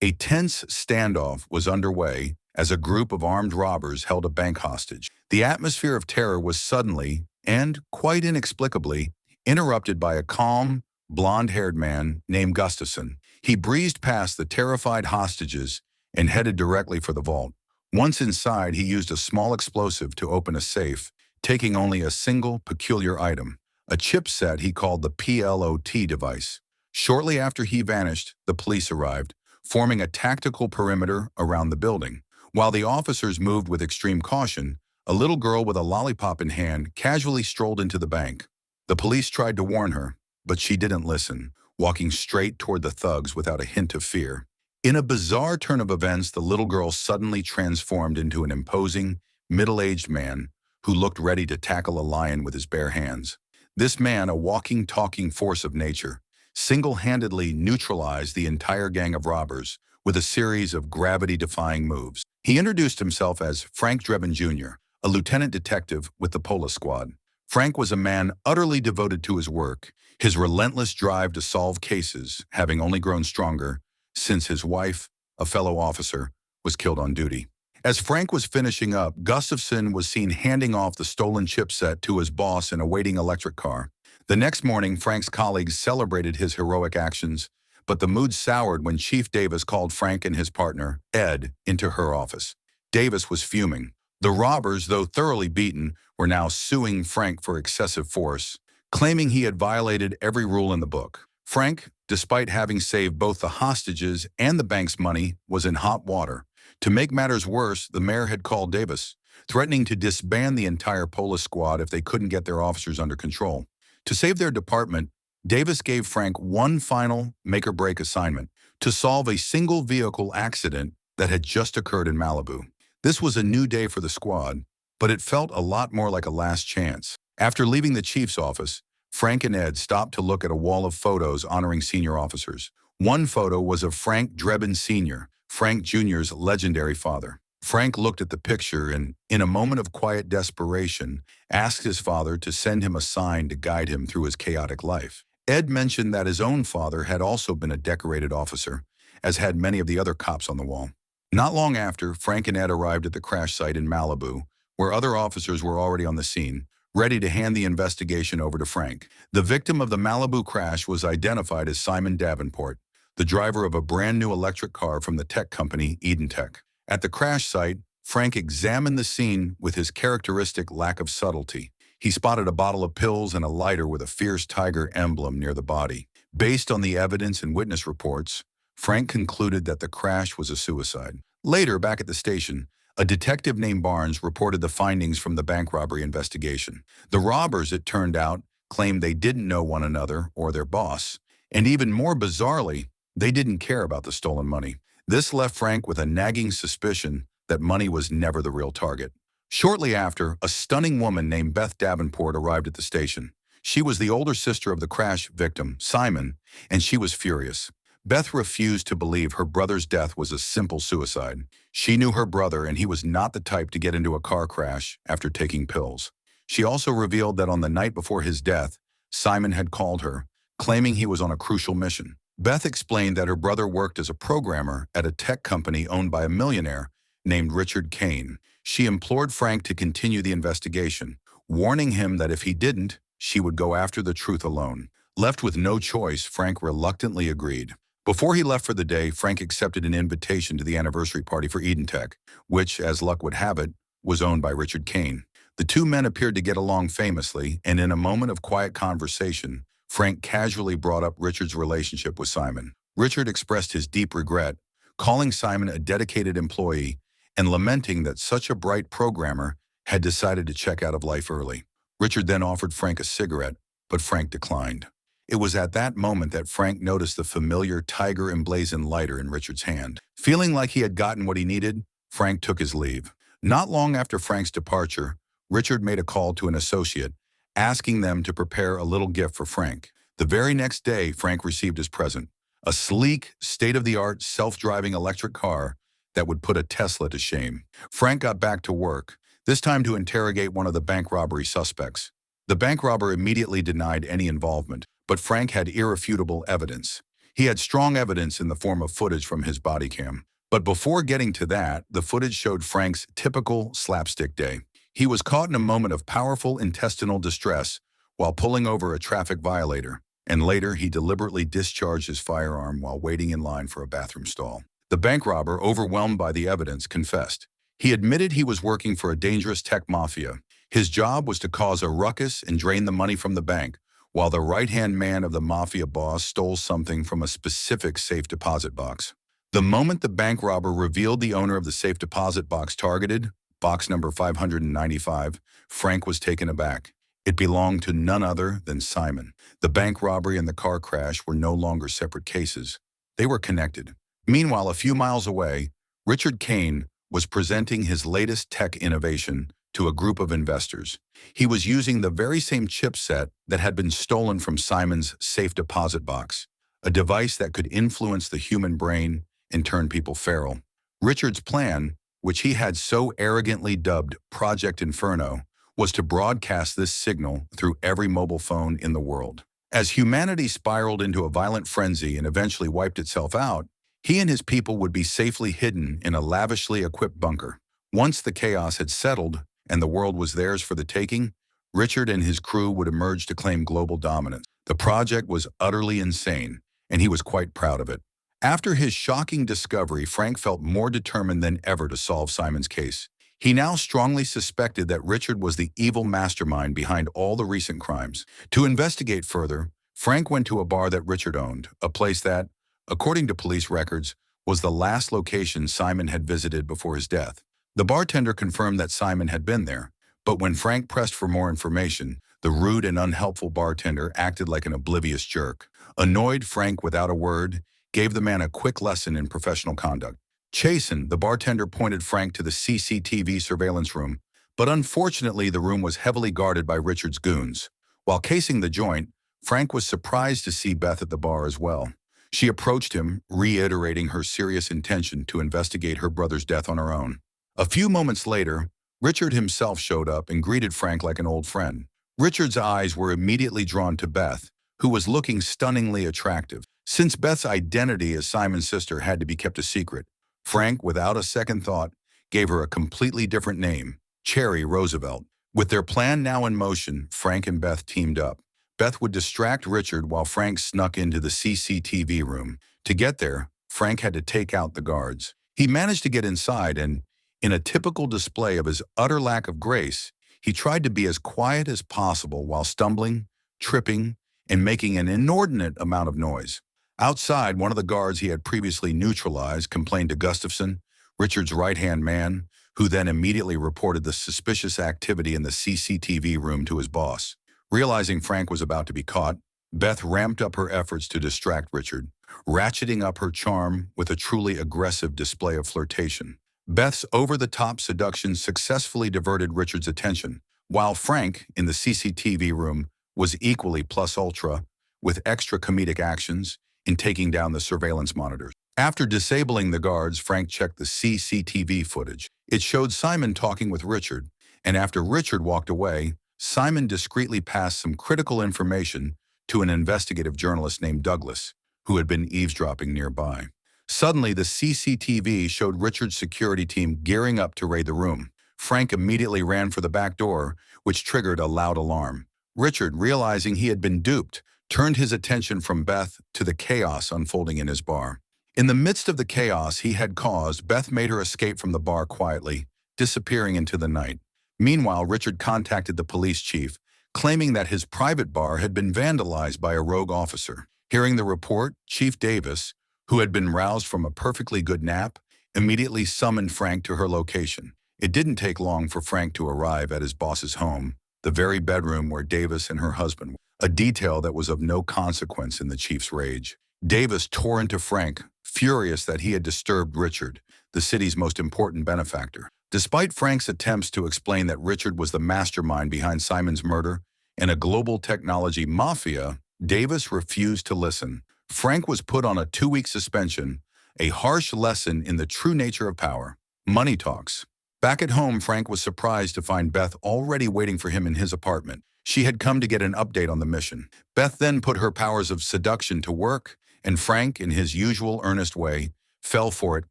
A tense standoff was underway as a group of armed robbers held a bank hostage. The atmosphere of terror was suddenly, and quite inexplicably, interrupted by a calm, blonde-haired man named Gustafson. He breezed past the terrified hostages and headed directly for the vault. Once inside, he used a small explosive to open a safe, taking only a single peculiar item, a chipset he called the PLOT device. Shortly after he vanished, the police arrived, forming a tactical perimeter around the building. While the officers moved with extreme caution, a little girl with a lollipop in hand casually strolled into the bank. The police tried to warn her, but she didn't listen, walking straight toward the thugs without a hint of fear. In a bizarre turn of events, the little girl suddenly transformed into an imposing, middle-aged man who looked ready to tackle a lion with his bare hands. This man, a walking, talking force of nature, single-handedly neutralized the entire gang of robbers with a series of gravity-defying moves. He introduced himself as Frank Drebin Jr., a lieutenant detective with the Police Squad. Frank was a man utterly devoted to his work, his relentless drive to solve cases having only grown stronger since his wife, a fellow officer, was killed on duty. As Frank was finishing up, Gustafson was seen handing off the stolen chipset to his boss in a waiting electric car. The next morning, Frank's colleagues celebrated his heroic actions, but the mood soured when Chief Davis called Frank and his partner, Ed, into her office. Davis was fuming. The robbers, though thoroughly beaten, were now suing Frank for excessive force, claiming he had violated every rule in the book. Frank, despite having saved both the hostages and the bank's money, was in hot water. To make matters worse, the mayor had called Davis, threatening to disband the entire Police Squad if they couldn't get their officers under control. To save their department, Davis gave Frank one final make-or-break assignment: to solve a single vehicle accident that had just occurred in Malibu. This was a new day for the squad, but it felt a lot more like a last chance. After leaving the chief's office, Frank and Ed stopped to look at a wall of photos honoring senior officers. One photo was of Frank Drebin Sr., Frank Jr.'s legendary father. Frank looked at the picture and, in a moment of quiet desperation, asked his father to send him a sign to guide him through his chaotic life. Ed mentioned that his own father had also been a decorated officer, as had many of the other cops on the wall. Not long after, Frank and Ed arrived at the crash site in Malibu, where other officers were already on the scene, ready to hand the investigation over to Frank. The victim of the Malibu crash was identified as Simon Davenport, the driver of a brand new electric car from the tech company Eden Tech. At the crash site, Frank examined the scene with his characteristic lack of subtlety. He spotted a bottle of pills and a lighter with a fierce tiger emblem near the body. Based on the evidence and witness reports, Frank concluded that the crash was a suicide. Later, back at the station, a detective named Barnes reported the findings from the bank robbery investigation. The robbers, it turned out, claimed they didn't know one another or their boss, and even more bizarrely, they didn't care about the stolen money. This left Frank with a nagging suspicion that money was never the real target. Shortly after, a stunning woman named Beth Davenport arrived at the station. She was the older sister of the crash victim, Simon, and she was furious. Beth refused to believe her brother's death was a simple suicide. She knew her brother, and he was not the type to get into a car crash after taking pills. She also revealed that on the night before his death, Simon had called her, claiming he was on a crucial mission. Beth explained that her brother worked as a programmer at a tech company owned by a millionaire named Richard Kane. She implored Frank to continue the investigation, warning him that if he didn't, she would go after the truth alone. Left with no choice, Frank reluctantly agreed. Before he left for the day, Frank accepted an invitation to the anniversary party for Eden Tech, which, as luck would have it, was owned by Richard Kane. The two men appeared to get along famously, and in a moment of quiet conversation, Frank casually brought up Richard's relationship with Simon. Richard expressed his deep regret, calling Simon a dedicated employee and lamenting that such a bright programmer had decided to check out of life early. Richard then offered Frank a cigarette, but Frank declined. It was at that moment that Frank noticed the familiar tiger emblazoned lighter in Richard's hand. Feeling like he had gotten what he needed, Frank took his leave. Not long after Frank's departure, Richard made a call to an associate, asking them to prepare a little gift for Frank. The very next day, Frank received his present, a sleek, state-of-the-art, self-driving electric car that would put a Tesla to shame. Frank got back to work, this time to interrogate one of the bank robbery suspects. The bank robber immediately denied any involvement, but Frank had irrefutable evidence. He had strong evidence in the form of footage from his body cam. But before getting to that, the footage showed Frank's typical slapstick day. He was caught in a moment of powerful intestinal distress while pulling over a traffic violator, and later he deliberately discharged his firearm while waiting in line for a bathroom stall. The bank robber, overwhelmed by the evidence, confessed. He admitted he was working for a dangerous tech mafia. His job was to cause a ruckus and drain the money from the bank, while the right-hand man of the mafia boss stole something from a specific safe deposit box. The moment the bank robber revealed the owner of the safe deposit box targeted, box number 595, Frank was taken aback. It belonged to none other than Simon. The bank robbery and the car crash were no longer separate cases. They were connected. Meanwhile, a few miles away, Richard Kane was presenting his latest tech innovation to a group of investors. He was using the very same chipset that had been stolen from Simon's safe deposit box, a device that could influence the human brain and turn people feral. Richard's plan, which he had so arrogantly dubbed Project Inferno, was to broadcast this signal through every mobile phone in the world. As humanity spiraled into a violent frenzy and eventually wiped itself out, he and his people would be safely hidden in a lavishly equipped bunker. Once the chaos had settled and the world was theirs for the taking, Richard and his crew would emerge to claim global dominance. The project was utterly insane, and he was quite proud of it. After his shocking discovery, Frank felt more determined than ever to solve Simon's case. He now strongly suspected that Richard was the evil mastermind behind all the recent crimes. To investigate further, Frank went to a bar that Richard owned, a place that, according to police records, was the last location Simon had visited before his death. The bartender confirmed that Simon had been there, but when Frank pressed for more information, the rude and unhelpful bartender acted like an oblivious jerk. Annoyed, Frank, without a word, gave the man a quick lesson in professional conduct. Chastened, the bartender pointed Frank to the CCTV surveillance room, but unfortunately the room was heavily guarded by Richard's goons. While casing the joint, Frank was surprised to see Beth at the bar as well. She approached him, reiterating her serious intention to investigate her brother's death on her own. A few moments later, Richard himself showed up and greeted Frank like an old friend. Richard's eyes were immediately drawn to Beth, who was looking stunningly attractive. Since Beth's identity as Simon's sister had to be kept a secret, Frank, without a second thought, gave her a completely different name, Cherry Roosevelt. With their plan now in motion, Frank and Beth teamed up. Beth would distract Richard while Frank snuck into the CCTV room. To get there, Frank had to take out the guards. He managed to get inside and, in a typical display of his utter lack of grace, he tried to be as quiet as possible while stumbling, tripping, and making an inordinate amount of noise. Outside, one of the guards he had previously neutralized complained to Gustafson, Richard's right-hand man, who then immediately reported the suspicious activity in the CCTV room to his boss. Realizing Frank was about to be caught, Beth ramped up her efforts to distract Richard, ratcheting up her charm with a truly aggressive display of flirtation. Beth's over-the-top seduction successfully diverted Richard's attention, while Frank, in the CCTV room, was equally plus ultra, with extra comedic actions in taking down the surveillance monitors. After disabling the guards, Frank checked the CCTV footage. It showed Simon talking with Richard, and after Richard walked away, Simon discreetly passed some critical information to an investigative journalist named Douglas, who had been eavesdropping nearby. Suddenly, the CCTV showed Richard's security team gearing up to raid the room. Frank immediately ran for the back door, which triggered a loud alarm. Richard, realizing he had been duped, turned his attention from Beth to the chaos unfolding in his bar. In the midst of the chaos he had caused, Beth made her escape from the bar quietly, disappearing into the night. Meanwhile, Richard contacted the police chief, claiming that his private bar had been vandalized by a rogue officer. Hearing the report, Chief Davis, who had been roused from a perfectly good nap, immediately summoned Frank to her location. It didn't take long for Frank to arrive at his boss's home, the very bedroom where Davis and her husband were, a detail that was of no consequence in the chief's rage. Davis tore into Frank, furious that he had disturbed Richard, the city's most important benefactor. Despite Frank's attempts to explain that Richard was the mastermind behind Simon's murder and a global technology mafia, Davis refused to listen. Frank was put on a 2-week suspension, a harsh lesson in the true nature of power. Money talks. Back at home, Frank was surprised to find Beth already waiting for him in his apartment. She had come to get an update on the mission. Beth then put her powers of seduction to work and Frank, in his usual earnest way, fell for it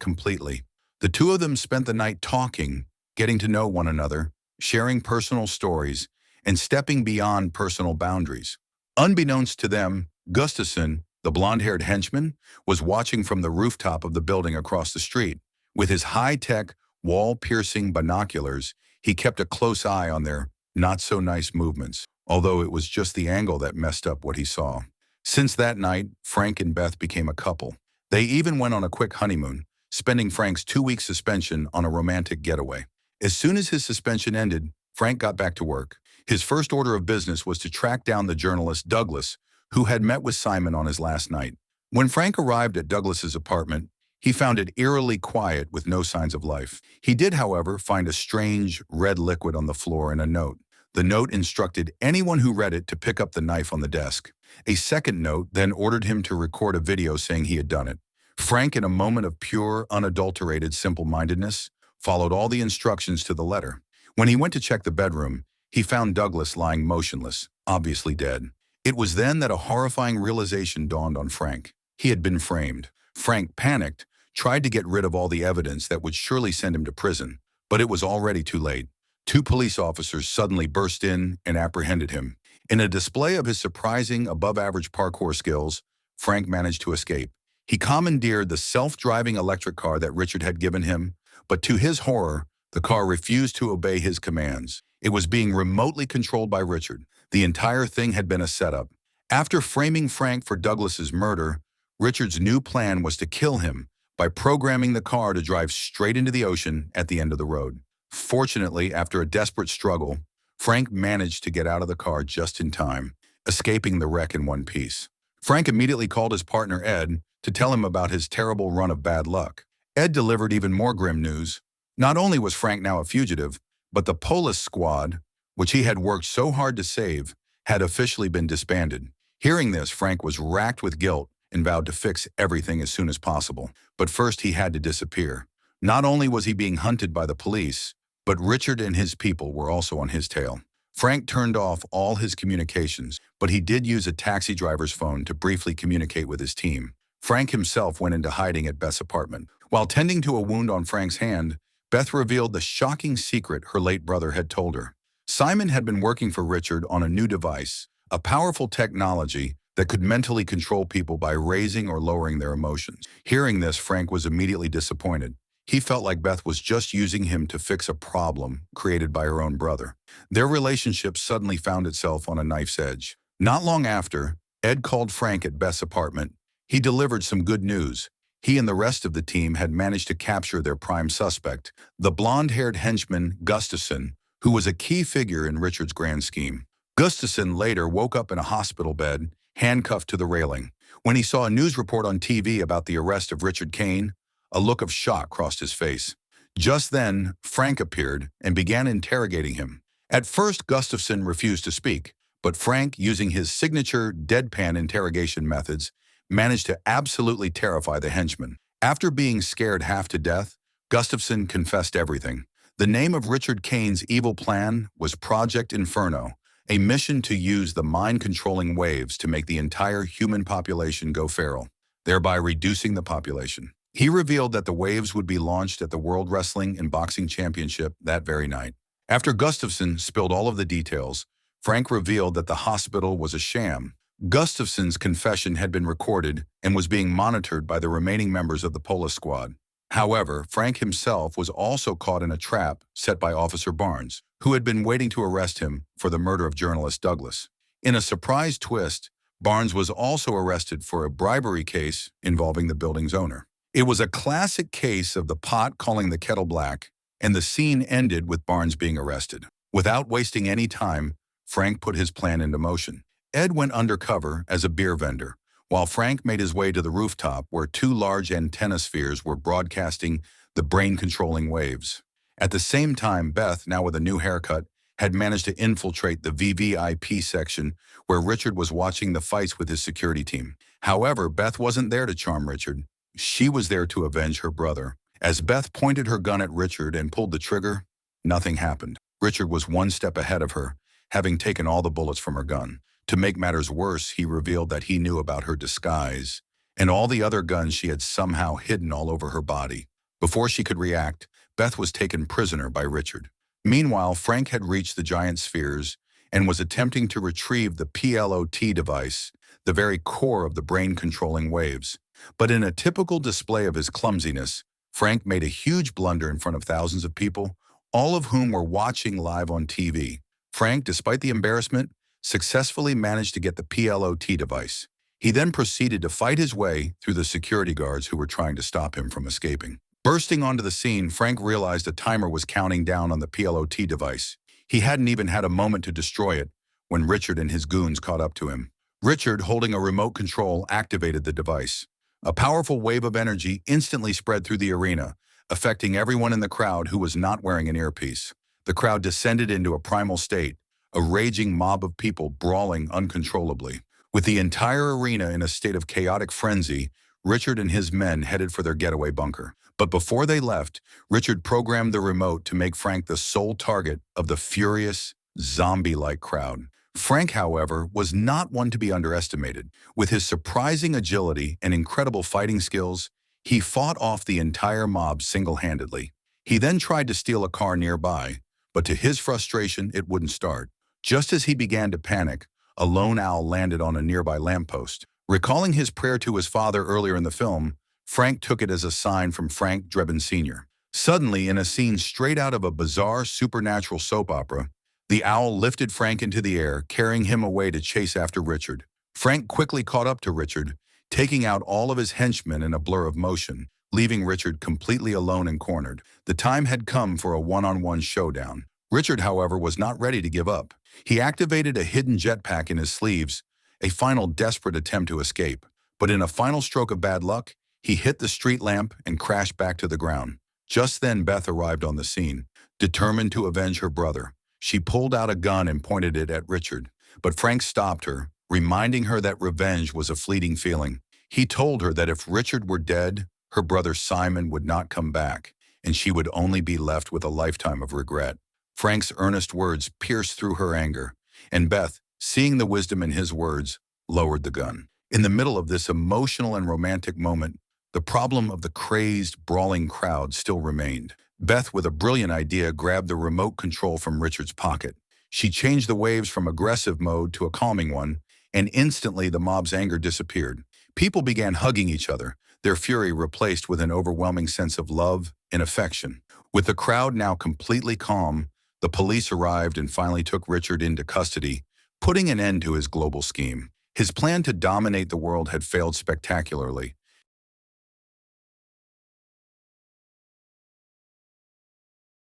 completely. The two of them spent the night talking, getting to know one another, sharing personal stories, and stepping beyond personal boundaries. Unbeknownst to them, Gustafson, the blonde-haired henchman, was watching from the rooftop of the building across the street. With his high-tech, wall-piercing binoculars, he kept a close eye on their not-so-nice movements, although it was just the angle that messed up what he saw. Since that night, Frank and Beth became a couple. They even went on a quick honeymoon, spending Frank's 2-week suspension on a romantic getaway. As soon as his suspension ended, Frank got back to work. His first order of business was to track down the journalist Douglas, who had met with Simon on his last night. When Frank arrived at Douglas's apartment, he found it eerily quiet with no signs of life. He did, however, find a strange red liquid on the floor and a note. The note instructed anyone who read it to pick up the knife on the desk. A second note then ordered him to record a video saying he had done it. Frank, in a moment of pure, unadulterated simple-mindedness, followed all the instructions to the letter. When he went to check the bedroom, he found Douglas lying motionless, obviously dead. It was then that a horrifying realization dawned on Frank. He had been framed. Frank, panicked, tried to get rid of all the evidence that would surely send him to prison, but it was already too late. 2 police officers suddenly burst in and apprehended him. In a display of his surprising, above-average parkour skills, Frank managed to escape. He commandeered the self-driving electric car that Richard had given him, but to his horror, the car refused to obey his commands. It was being remotely controlled by Richard. The entire thing had been a setup. After framing Frank for Douglas's murder, Richard's new plan was to kill him by programming the car to drive straight into the ocean at the end of the road. Fortunately, after a desperate struggle, Frank managed to get out of the car just in time, escaping the wreck in one piece. Frank immediately called his partner Ed to tell him about his terrible run of bad luck. Ed delivered even more grim news. Not only was Frank now a fugitive, but the police squad, which he had worked so hard to save, had officially been disbanded. Hearing this, Frank was racked with guilt and vowed to fix everything as soon as possible. But first he had to disappear. Not only was he being hunted by the police, but Richard and his people were also on his tail. Frank turned off all his communications, but he did use a taxi driver's phone to briefly communicate with his team. Frank himself went into hiding at Beth's apartment. While tending to a wound on Frank's hand, Beth revealed the shocking secret her late brother had told her. Simon had been working for Richard on a new device, a powerful technology that could mentally control people by raising or lowering their emotions. Hearing this, Frank was immediately disappointed. He felt like Beth was just using him to fix a problem created by her own brother. Their relationship suddenly found itself on a knife's edge. Not long after, Ed called Frank at Beth's apartment. He delivered some good news. He and the rest of the team had managed to capture their prime suspect, the blonde-haired henchman Gustafson, who was a key figure in Richard's grand scheme. Gustafson later woke up in a hospital bed, handcuffed to the railing. When he saw a news report on TV about the arrest of Richard Kane, a look of shock crossed his face. Just then, Frank appeared and began interrogating him. At first, Gustafson refused to speak, but Frank, using his signature deadpan interrogation methods, managed to absolutely terrify the henchman. After being scared half to death, Gustafson confessed everything. The name of Richard Kane's evil plan was Project Inferno, a mission to use the mind-controlling waves to make the entire human population go feral, thereby reducing the population. He revealed that the waves would be launched at the World Wrestling and Boxing Championship that very night. After Gustafson spilled all of the details, Frank revealed that the hospital was a sham. Gustafson's confession had been recorded and was being monitored by the remaining members of the police squad. However, Frank himself was also caught in a trap set by Officer Barnes, who had been waiting to arrest him for the murder of journalist Douglas. In a surprise twist, Barnes was also arrested for a bribery case involving the building's owner. It was a classic case of the pot calling the kettle black, and the scene ended with Barnes being arrested. Without wasting any time, Frank put his plan into motion. Ed went undercover as a beer vendor, while Frank made his way to the rooftop where 2 large antenna spheres were broadcasting the brain-controlling waves. At the same time, Beth, now with a new haircut, had managed to infiltrate the VVIP section where Richard was watching the fights with his security team. However, Beth wasn't there to charm Richard. She was there to avenge her brother. As Beth pointed her gun at Richard and pulled the trigger, nothing happened. Richard was 1 step ahead of her, having taken all the bullets from her gun. To make matters worse, he revealed that he knew about her disguise and all the other guns she had somehow hidden all over her body. Before she could react, Beth was taken prisoner by Richard. Meanwhile, Frank had reached the giant spheres and was attempting to retrieve the PLOT device, the very core of the brain-controlling waves. But in a typical display of his clumsiness, Frank made a huge blunder in front of thousands of people, all of whom were watching live on TV. Frank, despite the embarrassment, successfully managed to get the PLOT device. He then proceeded to fight his way through the security guards who were trying to stop him from escaping. Bursting onto the scene, Frank realized a timer was counting down on the PLOT device. He hadn't even had a moment to destroy it when Richard and his goons caught up to him. Richard, holding a remote control, activated the device. A powerful wave of energy instantly spread through the arena, affecting everyone in the crowd who was not wearing an earpiece. The crowd descended into a primal state, a raging mob of people brawling uncontrollably. With the entire arena in a state of chaotic frenzy, Richard and his men headed for their getaway bunker. But before they left, Richard programmed the remote to make Frank the sole target of the furious, zombie-like crowd. Frank, however, was not one to be underestimated. With his surprising agility and incredible fighting skills, he fought off the entire mob single-handedly. He then tried to steal a car nearby, but to his frustration, it wouldn't start. Just as he began to panic, a lone owl landed on a nearby lamppost. Recalling his prayer to his father earlier in the film, Frank took it as a sign from Frank Drebin Sr. Suddenly, in a scene straight out of a bizarre supernatural soap opera, the owl lifted Frank into the air, carrying him away to chase after Richard. Frank quickly caught up to Richard, taking out all of his henchmen in a blur of motion, leaving Richard completely alone and cornered. The time had come for a one-on-one showdown. Richard, however, was not ready to give up. He activated a hidden jetpack in his sleeves, a final desperate attempt to escape. But in a final stroke of bad luck, he hit the street lamp and crashed back to the ground. Just then, Beth arrived on the scene, determined to avenge her brother. She pulled out a gun and pointed it at Richard, but Frank stopped her, reminding her that revenge was a fleeting feeling. He told her that if Richard were dead, her brother Simon would not come back, and she would only be left with a lifetime of regret. Frank's earnest words pierced through her anger, and Beth, seeing the wisdom in his words, lowered the gun. In the middle of this emotional and romantic moment, the problem of the crazed, brawling crowd still remained. Beth, with a brilliant idea, grabbed the remote control from Richard's pocket. She changed the waves from aggressive mode to a calming one, and instantly the mob's anger disappeared. People began hugging each other, their fury replaced with an overwhelming sense of love and affection. With the crowd now completely calm, the police arrived and finally took Richard into custody, putting an end to his global scheme. His plan to dominate the world had failed spectacularly,